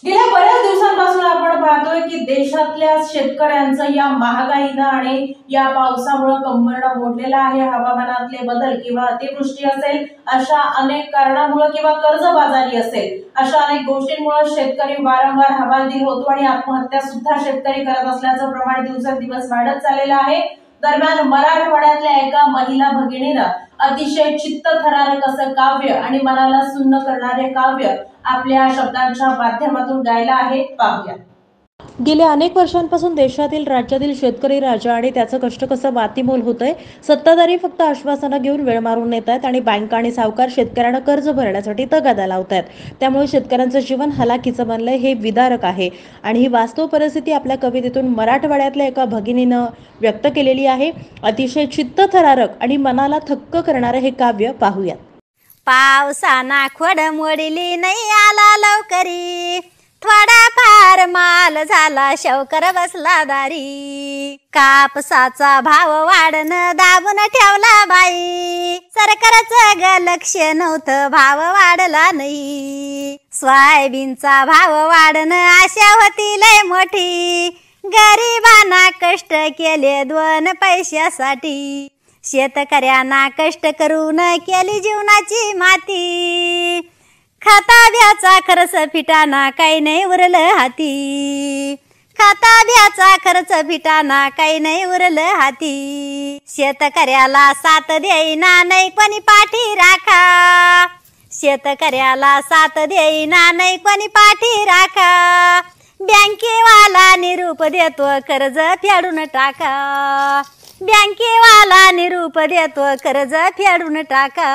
गेल्या बऱ्याच दिवसांपासून आपण पाहतोय की देशातल्या शेतकऱ्यांचं या महागाईनं आणि या पावसामुळे कंबरडं मोडलेलं आहे। हवामानातले बदल किंवा अतिवृष्टी असेल, अशा अनेक कारणामुळे किंवा कर्जबाजारी असेल, अशा अनेक गोष्टींमुळे शेतकरी वारंवार हवालदिल होतो आणि आत्महत्या सुद्धा शेतकरी करत असल्याचं प्रमाण दिवसेंदिवस वाढत चाललेलं आहे। दरम्यान मराठवाड्यातल्या एका महिला भगिनीनं अतिशय चित्तथरारक असं काव्य आणि मनाला सुन्न करणारे काव्य आपल्या शब्दांच्या माध्यमातून गायला आहे। पाहूया। गेल्या अनेक वर्षांपासून देशातील राज्यातील शेतकरी राजा आणि त्याचं कष्ट कसं मातीमोल होतंय। सत्ताधारी फक्त आश्वासनं घेऊन वेळ मारून नेत आहेत आणि बँका आणि सावकार शेतकऱ्यांना कर्ज भरण्यासाठी तगादा लावतात। त्यामुळे शेतकऱ्यांचं जीवन हलाखीचं बनलंय हे विदारक आहे आणि ही वास्तव परिस्थिती आपल्या कवितेतून मराठवाड्यातल्या एका भगिनीनं व्यक्त केलेली आहे। अतिशय चित्तथरारक आणि मनाला थक्क करणारे हे काव्य पाहूया। पावसाना खोड मोडली नाही आला लवकरी, थोडा फार माल झाला शौकर बसला दारी। कापसाचा भाव वाढणं दाबून ठेवला बाई, सरकारचं ग लक्ष नव्हतं भाव वाढला नाही। सोयाबीनचा भाव वाढणं आशा होती लय मोठी, गरिबांना कष्ट केले 2 पैशासाठी। शेतकऱ्यांना कष्ट करून केली जीवनाची माती, खताब्याचा खर्च फिटाना काही नाही उरलं हाती। खताब्याचा खर्च फिटाना काही नाही उरलं हाती। शेतकऱ्याला साथ देईना नाही कोणी पाठी राखा, शेतकऱ्याला साथ देईना नाही कोणी पाठी राखा। बँकेवाला निरूप देतो कर्ज फेडून टाका, बँकेवाला निरूप देतो कर्ज फेडून टाका।